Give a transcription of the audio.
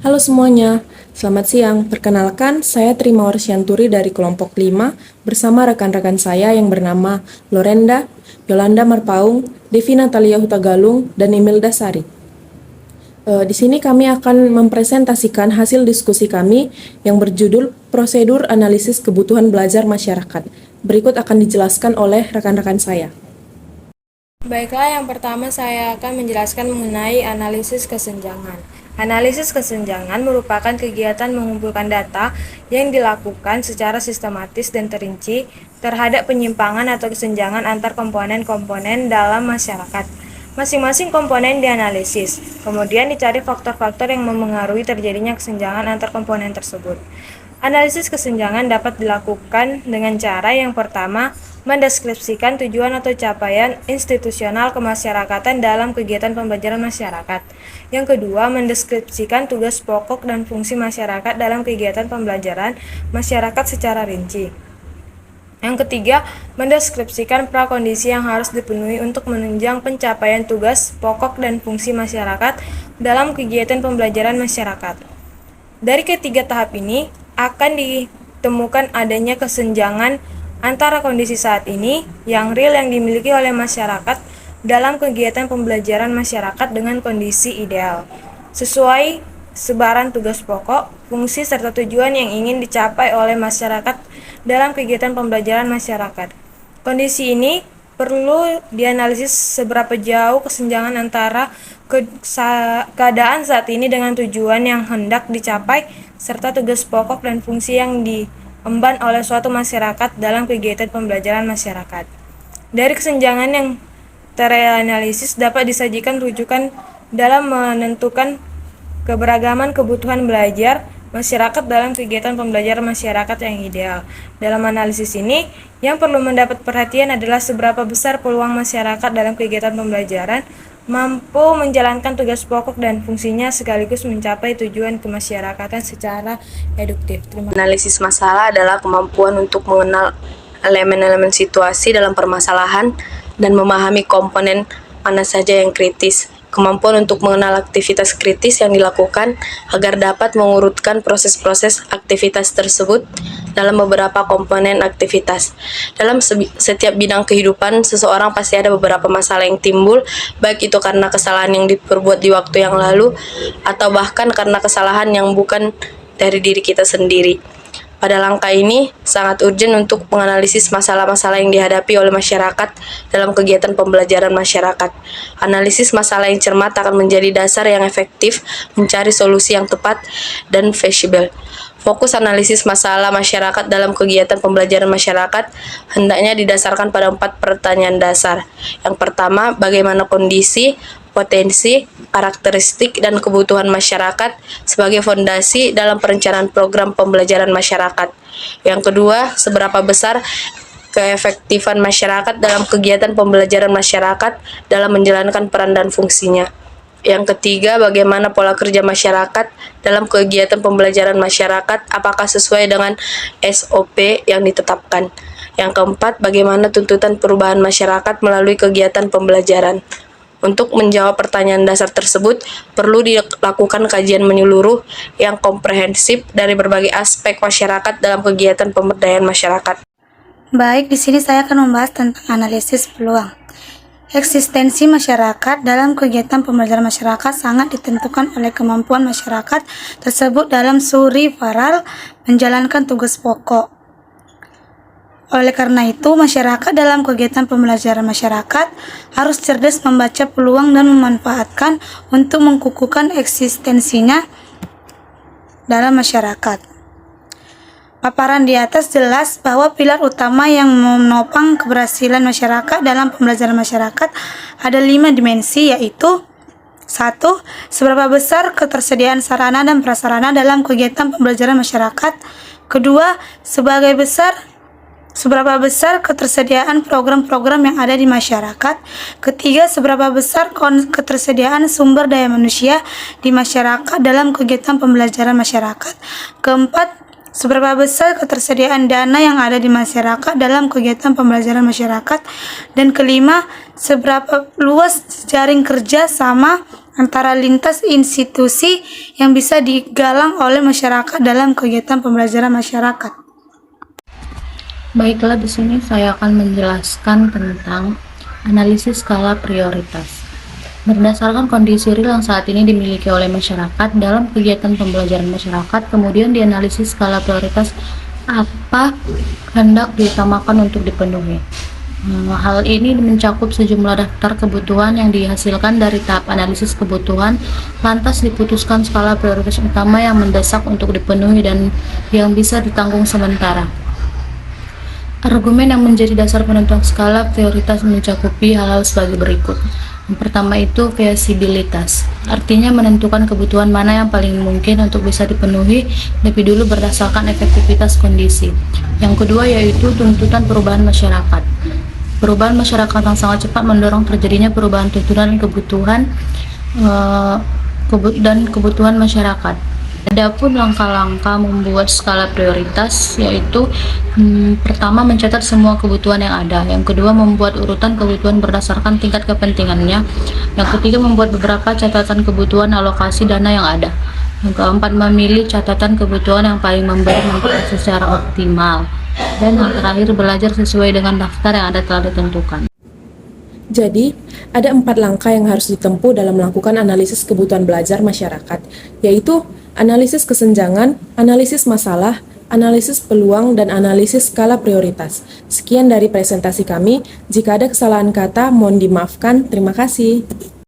Halo semuanya, selamat siang. Perkenalkan, saya Trima Warsianturi dari kelompok 5 bersama rekan-rekan saya yang bernama Lorenda, Yolanda Marpaung, Devi Natalia Hutagalung, dan Imelda Sari. Di sini kami akan mempresentasikan hasil diskusi kami yang berjudul Prosedur Analisis Kebutuhan Belajar Masyarakat. Berikut akan dijelaskan oleh rekan-rekan saya. Baiklah, yang pertama saya akan menjelaskan mengenai analisis kesenjangan. Analisis kesenjangan merupakan kegiatan mengumpulkan data yang dilakukan secara sistematis dan terinci terhadap penyimpangan atau kesenjangan antar komponen-komponen dalam masyarakat. Masing-masing komponen dianalisis, kemudian dicari faktor-faktor yang memengaruhi terjadinya kesenjangan antar komponen tersebut. Analisis kesenjangan dapat dilakukan dengan cara yang pertama, mendeskripsikan tujuan atau capaian institusional kemasyarakatan dalam kegiatan pembelajaran masyarakat. Yang kedua, mendeskripsikan tugas pokok dan fungsi masyarakat dalam kegiatan pembelajaran masyarakat secara rinci. Yang ketiga, mendeskripsikan prakondisi yang harus dipenuhi untuk menunjang pencapaian tugas pokok dan fungsi masyarakat dalam kegiatan pembelajaran masyarakat. Dari ketiga tahap ini, akan ditemukan adanya kesenjangan antara kondisi saat ini yang real yang dimiliki oleh masyarakat dalam kegiatan pembelajaran masyarakat dengan kondisi ideal, sesuai sebaran tugas pokok, fungsi serta tujuan yang ingin dicapai oleh masyarakat dalam kegiatan pembelajaran masyarakat. Kondisi ini perlu dianalisis seberapa jauh kesenjangan antara keadaan saat ini dengan tujuan yang hendak dicapai serta tugas pokok dan fungsi yang diemban oleh suatu masyarakat dalam kegiatan pembelajaran masyarakat. Dari kesenjangan yang teranalisis dapat disajikan rujukan dalam menentukan keberagaman kebutuhan belajar masyarakat dalam kegiatan pembelajaran masyarakat yang ideal. Dalam analisis ini, yang perlu mendapat perhatian adalah seberapa besar peluang masyarakat dalam kegiatan pembelajaran mampu menjalankan tugas pokok dan fungsinya sekaligus mencapai tujuan kemasyarakatan secara eduktif. Analisis masalah adalah kemampuan untuk mengenal elemen-elemen situasi dalam permasalahan dan memahami komponen mana saja yang kritis. Kemampuan untuk mengenal aktivitas kritis yang dilakukan agar dapat mengurutkan proses-proses aktivitas tersebut dalam beberapa komponen aktivitas. Dalam setiap bidang kehidupan, seseorang pasti ada beberapa masalah yang timbul, baik itu karena kesalahan yang diperbuat di waktu yang lalu, atau bahkan karena kesalahan yang bukan dari diri kita sendiri. Pada langkah ini, sangat urgent untuk menganalisis masalah-masalah yang dihadapi oleh masyarakat dalam kegiatan pembelajaran masyarakat. Analisis masalah yang cermat akan menjadi dasar yang efektif mencari solusi yang tepat dan feasible. Fokus analisis masalah masyarakat dalam kegiatan pembelajaran masyarakat hendaknya didasarkan pada 4 pertanyaan dasar. Yang pertama, bagaimana kondisi, potensi, karakteristik, dan kebutuhan masyarakat sebagai fondasi dalam perencanaan program pembelajaran masyarakat. Yang kedua, seberapa besar keefektifan masyarakat dalam kegiatan pembelajaran masyarakat dalam menjalankan peran dan fungsinya. Yang ketiga, bagaimana pola kerja masyarakat dalam kegiatan pembelajaran masyarakat, apakah sesuai dengan SOP yang ditetapkan. Yang keempat, bagaimana tuntutan perubahan masyarakat melalui kegiatan pembelajaran. Untuk menjawab pertanyaan dasar tersebut, perlu dilakukan kajian menyeluruh yang komprehensif dari berbagai aspek masyarakat dalam kegiatan pemberdayaan masyarakat. Baik, di sini saya akan membahas tentang analisis peluang. Eksistensi masyarakat dalam kegiatan pembelajaran masyarakat sangat ditentukan oleh kemampuan masyarakat tersebut dalam suri faral menjalankan tugas pokok. Oleh karena itu, masyarakat dalam kegiatan pembelajaran masyarakat harus cerdas membaca peluang dan memanfaatkan untuk mengukuhkan eksistensinya dalam masyarakat. Paparan di atas jelas bahwa pilar utama yang menopang keberhasilan masyarakat dalam pembelajaran masyarakat ada 5 dimensi, yaitu 1. Seberapa besar ketersediaan sarana dan prasarana dalam kegiatan pembelajaran masyarakat. Kedua, seberapa besar ketersediaan program-program yang ada di masyarakat. Ketiga, seberapa besar ketersediaan sumber daya manusia di masyarakat dalam kegiatan pembelajaran masyarakat. Keempat, seberapa besar ketersediaan dana yang ada di masyarakat dalam kegiatan pembelajaran masyarakat. Dan kelima, seberapa luas jaring kerja sama antara lintas institusi yang bisa digalang oleh masyarakat dalam kegiatan pembelajaran masyarakat. Baiklah, di sini saya akan menjelaskan tentang analisis skala prioritas. Berdasarkan kondisi real yang saat ini dimiliki oleh masyarakat dalam kegiatan pembelajaran masyarakat, kemudian dianalisis skala prioritas apa hendak diutamakan untuk dipenuhi. Hal ini mencakup sejumlah daftar kebutuhan yang dihasilkan dari tahap analisis kebutuhan, lantas diputuskan skala prioritas utama yang mendesak untuk dipenuhi dan yang bisa ditanggung sementara. Argumen yang menjadi dasar penentuan skala prioritas mencakupi hal-hal sebagai berikut. Yang pertama itu feasibilitas, artinya menentukan kebutuhan mana yang paling mungkin untuk bisa dipenuhi lebih dulu berdasarkan efektivitas kondisi. Yang kedua yaitu tuntutan perubahan masyarakat. Perubahan masyarakat yang sangat cepat mendorong terjadinya perubahan tuntutan dan kebutuhan masyarakat. Adapun langkah-langkah membuat skala prioritas yaitu pertama mencatat semua kebutuhan yang ada, yang kedua membuat urutan kebutuhan berdasarkan tingkat kepentingannya, yang ketiga membuat beberapa catatan kebutuhan alokasi dana yang ada, yang keempat memilih catatan kebutuhan yang paling memberi manfaat secara optimal, dan yang terakhir belajar sesuai dengan daftar yang ada telah ditentukan. Jadi, ada 4 langkah yang harus ditempuh dalam melakukan analisis kebutuhan belajar masyarakat, yaitu analisis kesenjangan, analisis masalah, analisis peluang, dan analisis skala prioritas. Sekian dari presentasi kami. Jika ada kesalahan kata, mohon dimaafkan. Terima kasih.